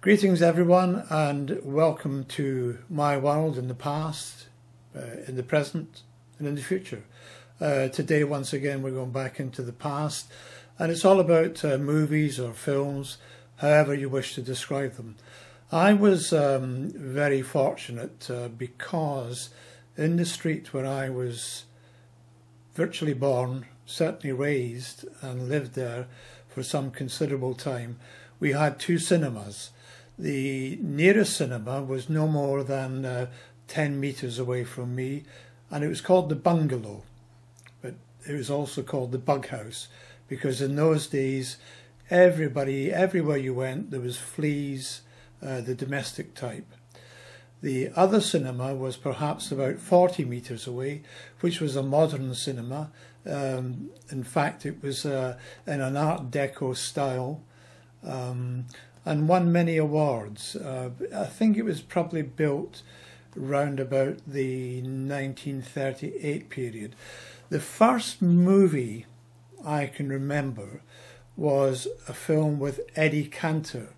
Greetings everyone, and welcome to my world in the past, in the present and in the future. Today once again we're going back into the past, and it's all about movies or films, however you wish to describe them. I was very fortunate because in the street where I was virtually born, certainly raised and lived there for some considerable time, we had two cinemas. The nearest cinema was no more than 10 metres away from me, and it was called the Bungalow, but it was also called the Bug House, because in those days everywhere you went there was fleas, the domestic type. The other cinema was perhaps about 40 metres away, which was a modern cinema. In fact, it was in an Art Deco style, and won many awards. I think it was probably built round about the 1938 period. The first movie I can remember was a film with Eddie Cantor,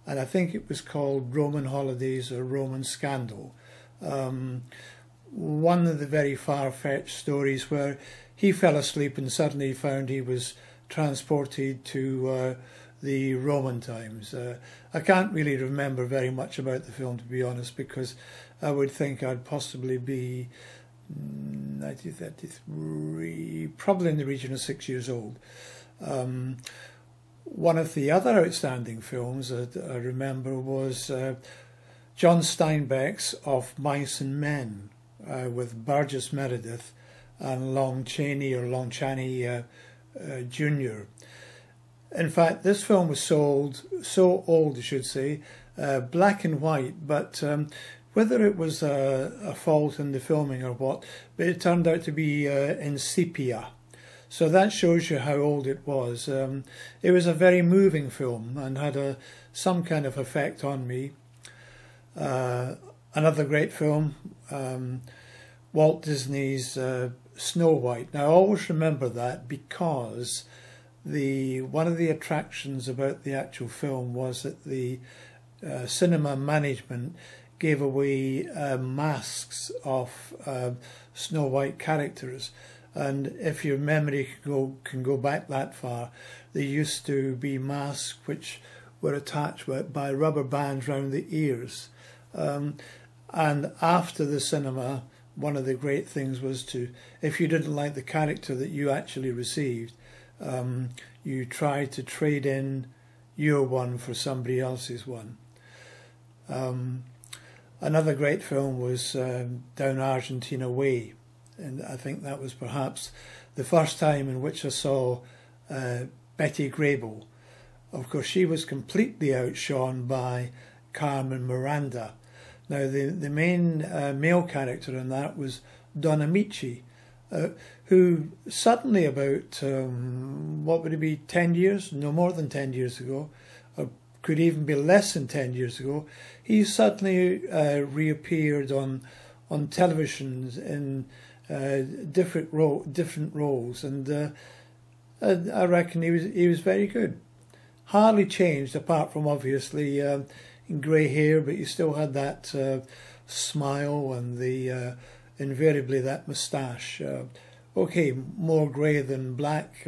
and I think it was called Roman Holidays or Roman Scandal. One of the very far-fetched stories where he fell asleep and suddenly found he was transported to the Roman times. I can't really remember very much about the film, to be honest, because I would think I'd possibly be 1933, probably in the region of 6 years old. One of the other outstanding films that I remember was John Steinbeck's Of Mice and Men, with Burgess, Merideth and Lon Chaney Jr. In fact, this film was so old, I should say, black and white, but whether it was a fault in the filming or what, but it turned out to be in sepia. So that shows you how old it was. It was a very moving film and had some kind of effect on me. Another great film, Walt Disney's Snow White. Now I always remember that because one of the attractions about the actual film was that the cinema management gave away masks of Snow White characters, and if your memory can go back that far, there used to be masks which were attached by rubber bands round the ears, and after the cinema, one of the great things was if you didn't like the character that you actually received, you tried to trade in your one for somebody else's one. Another great film was Down Argentina Way, and I think that was perhaps the first time in which I saw Betty Grable. Of course, she was completely outshone by Carmen Miranda. Now, the main male character in that was Don Ameche, who suddenly about, what would it be, 10 years, no more than 10 years ago, or could even be less than 10 years ago, he suddenly reappeared on television in different roles, and I reckon he was very good. Hardly changed, apart from obviously grey hair, but you still had that smile and the invariably that moustache. Okay, more grey than black,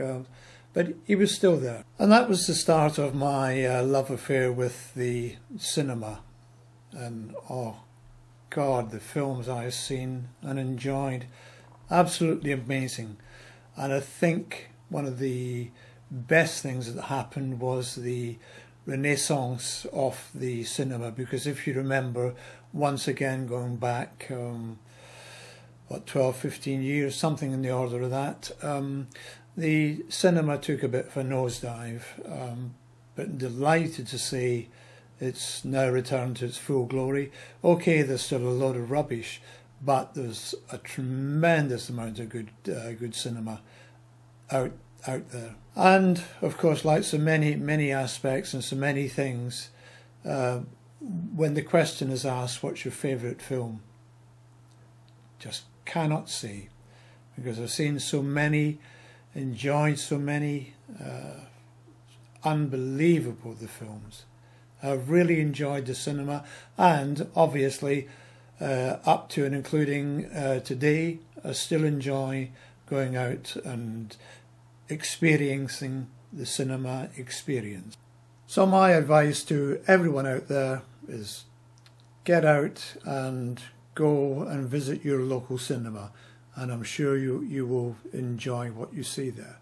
but he was still there. And that was the start of my love affair with the cinema. And oh God, the films I've seen and enjoyed, absolutely amazing. And I think one of the best things that happened was the renaissance of the cinema, because if you remember, once again going back 12-15 years, something in the order of that, the cinema took a bit of a nosedive, but delighted to say it's now returned to its full glory. Okay, there's still a load of rubbish, but there's a tremendous amount of good cinema out there. And of course, like so many aspects and so many things, when the question is asked, what's your favourite film? Just cannot say, because I've seen so many, enjoyed so many, unbelievable the films. I've really enjoyed the cinema, and obviously up to and including today, I still enjoy going out and experiencing the cinema experience. So my advice to everyone out there is get out and go and visit your local cinema, and I'm sure you will enjoy what you see there.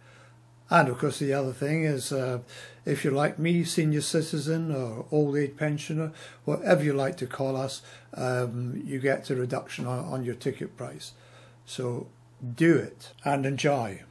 And of course the other thing is, if you're like me, senior citizen or old age pensioner, whatever you like to call us, you get a reduction on your ticket price. So do it and enjoy.